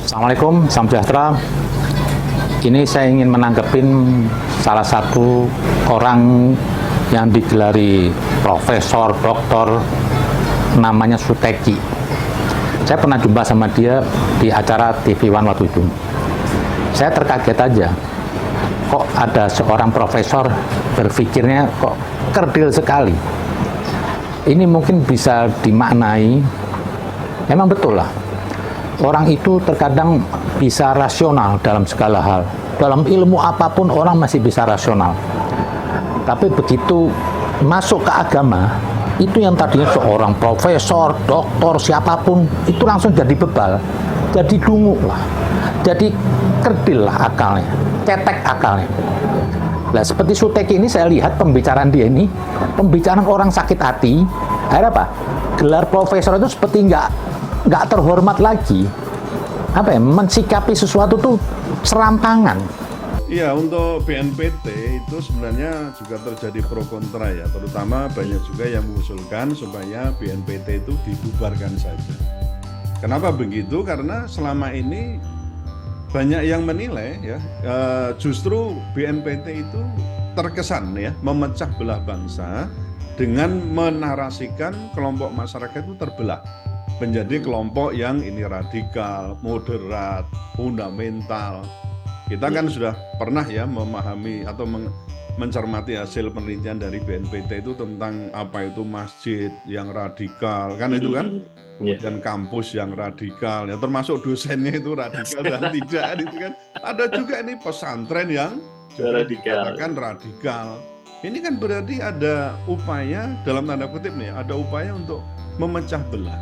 Assalamualaikum, salam sejahtera. Ini saya ingin menanggepin salah satu orang yang digelari profesor, doktor, namanya Suteki. Saya pernah jumpa sama dia di acara TV One waktu itu. Saya terkaget aja, kok ada seorang profesor berpikirnya kok kerdil sekali. Ini mungkin bisa dimaknai, memang betul lah. Orang itu terkadang bisa rasional dalam segala hal. Dalam ilmu apapun orang masih bisa rasional. Tapi begitu masuk ke agama, itu yang tadinya seorang profesor, doktor, siapapun, itu langsung jadi bebal. Jadi dungu lah. Jadi kerdil lah akalnya. Cetek akalnya. Nah, seperti Suteki ini saya lihat pembicaraan dia ini, pembicaraan orang sakit hati. Akhirnya apa? Gelar profesor itu seperti nggak terhormat lagi. Apa ya, mensikapi sesuatu tuh serampangan. Iya, untuk BNPT itu sebenarnya juga terjadi pro kontra ya, terutama banyak juga yang mengusulkan supaya BNPT itu dibubarkan saja. Kenapa begitu? Karena selama ini banyak yang menilai ya, justru BNPT itu terkesan ya memecah belah bangsa dengan menarasikan kelompok masyarakat itu terbelah menjadi kelompok yang ini radikal, moderat, fundamental. Kita kan sudah pernah ya memahami atau mencermati hasil penelitian dari BNPT itu tentang apa itu masjid yang radikal, kan itu kan? Dan kampus yang radikal, ya termasuk dosennya itu radikal dan tidak, itu kan? Ada juga ini pesantren yang dikatakan radikal. Ini kan berarti ada upaya, dalam tanda kutip nih, ada upaya untuk memecah belah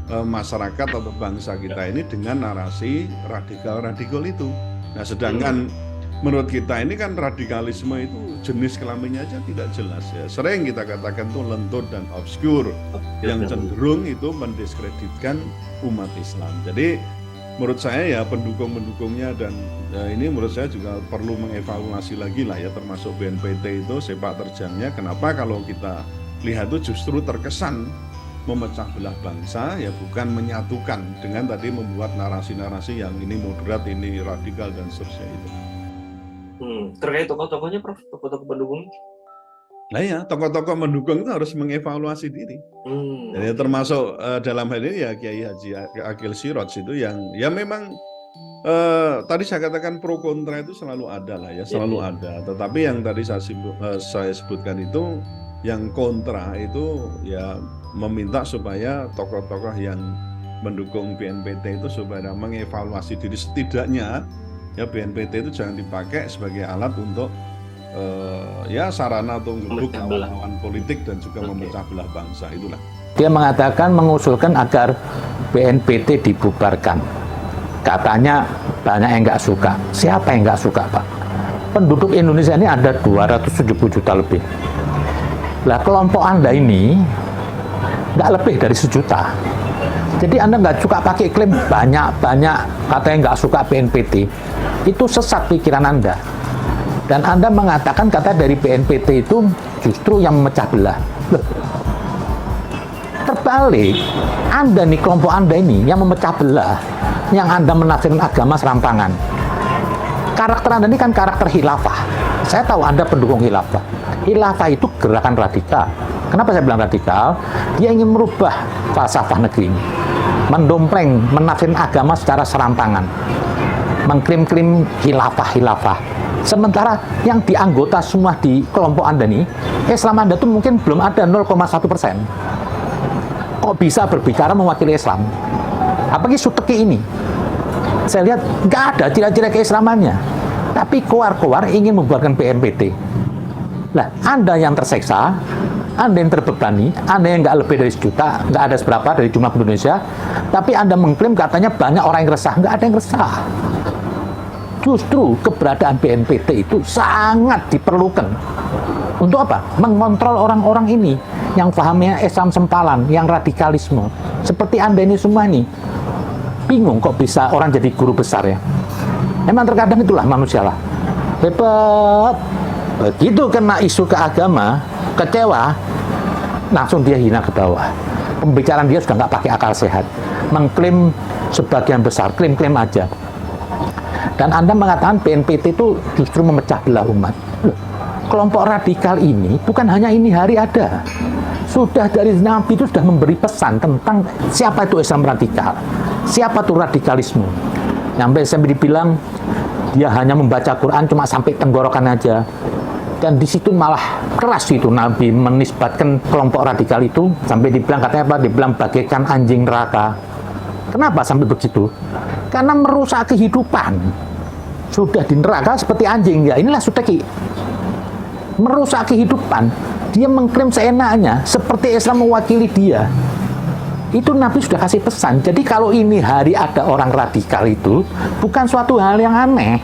masyarakat atau bangsa kita ini dengan narasi radikal itu. Nah, sedangkan menurut kita ini kan radikalisme itu jenis kelaminnya aja tidak jelas ya. Sering kita katakan tuh lentur dan obskur yang cenderung itu mendiskreditkan umat Islam. Jadi menurut saya ya pendukung-pendukungnya dan ini menurut saya juga perlu mengevaluasi lagi lah ya, termasuk BNPT itu sepak terjangnya. Kenapa kalau kita lihat itu justru terkesan memecah belah bangsa ya, bukan menyatukan dengan tadi membuat narasi-narasi yang ini moderat, ini radikal dan seterusnya itu. Terkait tokoh-tokohnya, Prof, tokoh-tokoh pendukung? Nah ya, tokoh-tokoh mendukung itu harus mengevaluasi diri. Jadi termasuk dalam hal ini ya Kiai Haji Akil Siroj itu yang ya memang tadi saya katakan pro kontra itu selalu ada lah ya, selalu ada. Tetapi yang tadi saya sebutkan itu yang kontra itu ya meminta supaya tokoh-tokoh yang mendukung BNPT itu supaya mengevaluasi diri, setidaknya ya BNPT itu jangan dipakai sebagai alat untuk ya sarana untuk menggebuk lawan politik dan juga memecah belah bangsa, itulah. Dia mengatakan, mengusulkan agar BNPT dibubarkan. Katanya banyak yang nggak suka. Siapa yang nggak suka, Pak? Penduduk Indonesia ini ada 270 juta lebih. Lah kelompok Anda ini nggak lebih dari 1 juta. Jadi Anda nggak suka pakai klaim banyak-banyak, katanya nggak suka BNPT. Itu sesat pikiran Anda. Dan Anda mengatakan kata dari BNPT itu justru yang memecah belah. Loh, terbalik, Anda nih, kelompok Anda ini yang memecah belah, yang Anda menafsirkan agama serampangan. Karakter Anda ini kan karakter khilafah. Saya tahu Anda pendukung khilafah. Khilafah itu gerakan radikal. Kenapa saya bilang radikal? Dia ingin merubah falsafah negeri ini, mendompleng, menafsirkan agama secara serampangan, mengklaim-klaim khilafah. Sementara yang di anggota semua di kelompok Anda nih, Islam Anda tuh mungkin belum ada 0,1%. Kok bisa berbicara mewakili Islam? Apalagi Suteki ini, saya lihat nggak ada ciri-ciri keislamannya, tapi keluar ingin membuatkan BNPT. Lah, Anda yang terseksa, Anda yang terbebani, Anda yang nggak lebih dari 1 juta, nggak ada seberapa dari jumlah penduduk Indonesia, tapi Anda mengklaim katanya banyak orang yang resah. Nggak ada yang resah. Justru keberadaan BNPT itu sangat diperlukan. Untuk apa? Mengontrol orang-orang ini yang pahamnya Islam sempalan, yang radikalisme. Seperti Anda ini semua nih. Bingung kok bisa orang jadi guru besar ya. Memang terkadang itulah manusia lah. Hebat. Begitu kena isu ke agama, kecewa, langsung dia hina ke bawah. Pembicaraan dia sudah nggak pakai akal sehat. Mengklaim sebagian besar klaim-klaim aja. Dan Anda mengatakan BNPT itu justru memecah belah umat. Loh, kelompok radikal ini bukan hanya ini hari ada. Sudah dari Nabi itu sudah memberi pesan tentang siapa itu Islam radikal, siapa itu radikalisme. Sampai dibilang dia hanya membaca Quran cuma sampai tenggorokan aja. Dan di situ malah keras itu Nabi menisbatkan kelompok radikal itu sampai dibilang katanya apa? Dibilang bagaikan anjing neraka. Kenapa sampai begitu? Karena merusak kehidupan. Sudah di neraka seperti anjing. Ya inilah Suteki. Merusak kehidupan. Dia mengklaim seenaknya seperti Islam mewakili dia. Itu Nabi sudah kasih pesan. Jadi kalau ini hari ada orang radikal itu bukan suatu hal yang aneh.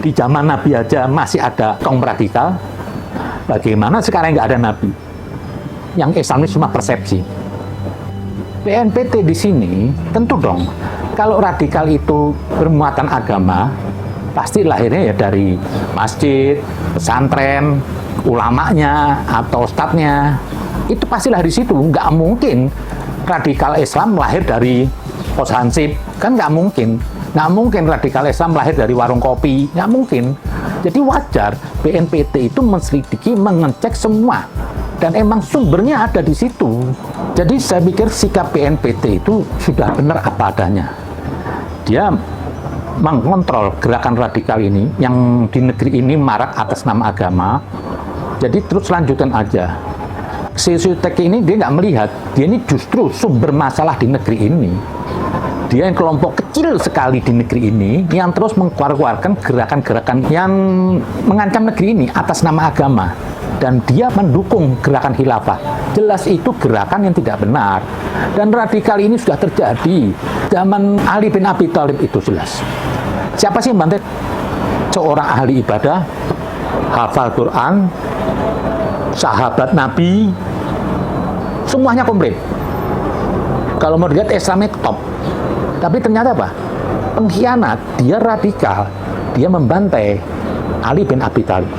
Di zaman Nabi aja masih ada kaum radikal. Bagaimana sekarang nggak ada Nabi? Yang Islam ini cuma persepsi. BNPT di sini tentu dong. Kalau radikal itu bermuatan agama, pasti lahirnya ya dari masjid, pesantren, ulamanya atau ustadznya. Itu pasti lahir di situ. Nggak mungkin radikal Islam lahir dari pos hansip, kan nggak mungkin. Nggak mungkin radikal Islam lahir dari warung kopi, nggak mungkin. Jadi wajar BNPT itu menselidiki, mengecek semua. Dan emang sumbernya ada di situ. Jadi saya pikir sikap BNPT itu sudah benar apa adanya. Dia mengontrol gerakan radikal ini yang di negeri ini marak atas nama agama. Jadi terus lanjutkan aja. Si Suteki ini dia nggak melihat, dia ini justru sumber masalah di negeri ini. Dia yang kelompok kecil sekali di negeri ini yang terus mengeluarkan gerakan-gerakan yang mengancam negeri ini atas nama agama. Dan dia mendukung gerakan khilafah. Jelas itu gerakan yang tidak benar. Dan radikal ini sudah terjadi zaman Ali bin Abi Thalib itu jelas. Siapa sih yang bantai? Seorang ahli ibadah, hafal Quran, sahabat Nabi, semuanya komplit. Kalau mau dilihat Islamnya top. Tapi ternyata apa? Pengkhianat, dia radikal, dia membantai Ali bin Abi Thalib.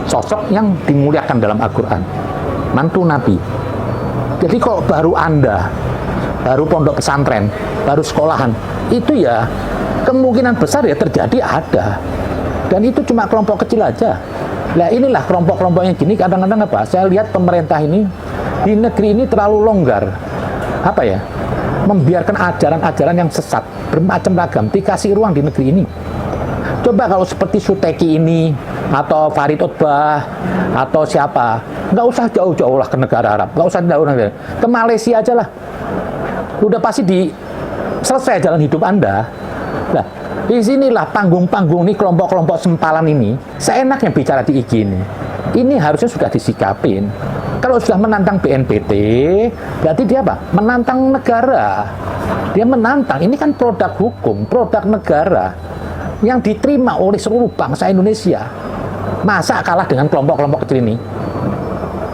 Sosok yang dimuliakan dalam Al-Quran, mantu Nabi. Jadi kok baru Anda, baru pondok pesantren, baru sekolahan, itu ya kemungkinan besar ya terjadi ada. Dan itu cuma kelompok kecil aja. Nah inilah kelompok-kelompok yang gini kadang-kadang apa? Saya lihat pemerintah ini di negeri ini terlalu longgar. Apa ya? Membiarkan ajaran-ajaran yang sesat, bermacam ragam, dikasih ruang di negeri ini. Coba kalau seperti Suteki ini, atau Farid Utbah, atau siapa, nggak usah jauh-jauh lah ke negara Arab, nggak usah jauh ke Malaysia aja lah. Udah pasti selesai jalan hidup Anda. Nah, disinilah panggung-panggung nih kelompok-kelompok sempalan ini, seenaknya bicara di IG ini. Ini harusnya sudah disikapin. Kalau sudah menantang BNPT, berarti dia apa? Menantang negara. Dia menantang, ini kan produk hukum, produk negara yang diterima oleh seluruh bangsa Indonesia. Masa kalah dengan kelompok-kelompok kecil ini?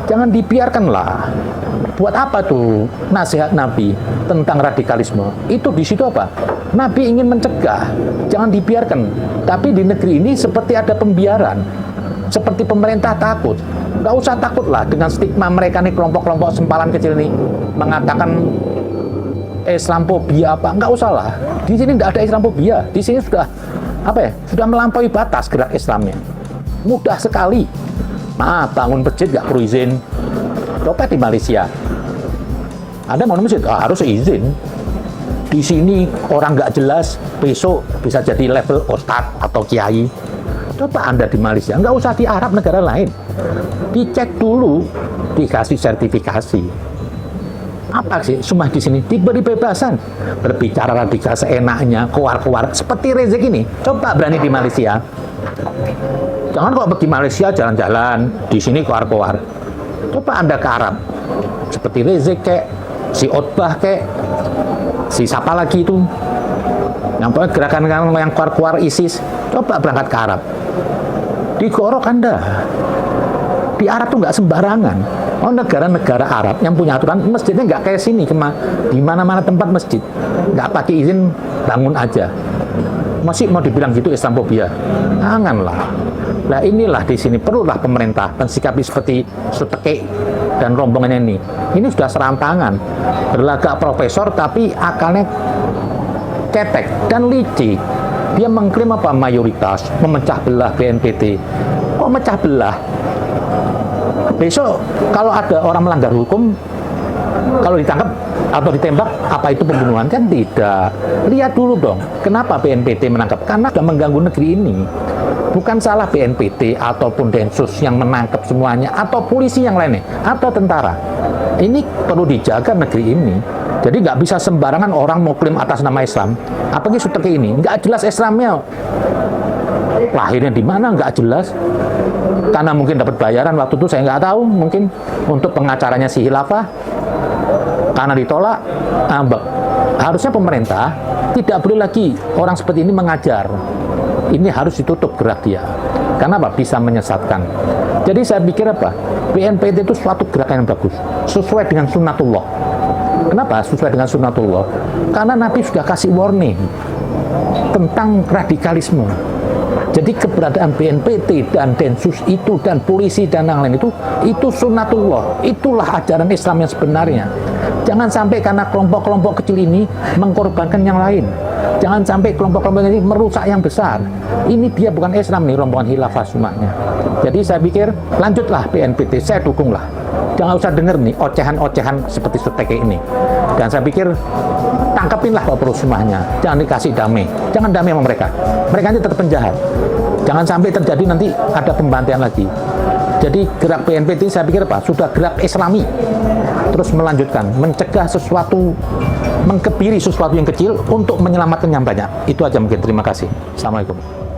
Jangan dibiarkanlah. Buat apa tuh nasihat Nabi tentang radikalisme? Itu di situ apa? Nabi ingin mencegah, jangan dibiarkan. Tapi di negeri ini seperti ada pembiaran, seperti pemerintah takut. Nggak usah takutlah dengan stigma mereka nih kelompok-kelompok sempalan kecil ini mengatakan Islamophobia apa? Nggak usah lah. Di sini nggak ada Islamophobia. Di sini sudah sudah melampaui batas gerak Islamnya. Mudah sekali. Bangun masjid nggak perlu izin. Coba di Malaysia. Ada mau masjid, harus izin. Di sini orang nggak jelas, besok bisa jadi level ustadz atau kiai. Coba Anda di Malaysia, nggak usah di Arab negara lain. Dicek dulu, dikasih sertifikasi. Apa sih semua di sini diberi bebasan berbicara radikal seenaknya, keluar-keluar seperti Rezek ini. Coba berani di Malaysia. Jangan kok pergi Malaysia jalan-jalan, di sini keluar-keluar. Coba Anda ke Arab, seperti Rezek kek, si Utbah kek, si siapa lagi itu, yang pokoknya gerakan yang keluar-keluar ISIS. Coba berangkat ke Arab, digorok Anda. Di Arab tuh nggak sembarangan. Oh, negara-negara Arab yang punya aturan masjidnya nggak kayak sini, di mana-mana tempat masjid nggak pakai izin bangun aja. Masih mau dibilang gitu Islamophobia? Janganlah. Nah inilah di sini perlulah pemerintah mensikapi seperti Suteki dan rombongannya ini. Ini sudah serampangan, berlagak profesor tapi akalnya cetek dan licik. Dia mengklaim apa? Mayoritas, memecah belah BNPT. Kok mecah belah? Besok kalau ada orang melanggar hukum, kalau ditangkap atau ditembak, apa itu pembunuhan? Kan tidak. Lihat dulu dong, kenapa BNPT menangkap? Karena sudah mengganggu negeri ini. Bukan salah BNPT ataupun Densus yang menangkap semuanya, atau polisi yang lainnya, atau tentara. Ini perlu dijaga negeri ini. Jadi nggak bisa sembarangan orang mau klaim atas nama Islam. Apalagi seperti ini, nggak jelas Islamnya. Lahirnya di mana nggak jelas. Karena mungkin dapat bayaran waktu itu saya nggak tahu, mungkin untuk pengacaranya si Khilafah. Karena ditolak, harusnya pemerintah tidak boleh lagi orang seperti ini mengajar. Ini harus ditutup gerak dia. Karena apa? Bisa menyesatkan. Jadi saya pikir apa? BNPT itu suatu gerakan yang bagus, sesuai dengan sunnatullah. Kenapa sesuai dengan sunnatullah? Karena Nabi sudah kasih warning tentang radikalisme. Jadi keberadaan BNPT dan Densus itu dan polisi dan yang lain itu sunnatullah. Itulah ajaran Islam yang sebenarnya. Jangan sampai karena kelompok-kelompok kecil ini mengorbankan yang lain. Jangan sampai kelompok-kelompok ini merusak yang besar. Ini dia bukan Islam nih, rombongan khilafah semuanya. Jadi saya pikir lanjutlah BNPT, saya dukunglah. Jangan usah denger nih ocehan-ocehan seperti seteke ini. Dan saya pikir tangkapinlah Pak Pro semuanya. Jangan dikasih damai. Jangan damai sama mereka. Mereka ini tetap penjahat. Jangan sampai terjadi nanti ada pembantaian lagi. Jadi gerak BNPT saya pikir apa? Sudah gerak Islami. Terus melanjutkan, mencegah sesuatu, mengkebiri sesuatu yang kecil untuk menyelamatkan yang banyak. Itu aja mungkin. Terima kasih. Assalamualaikum.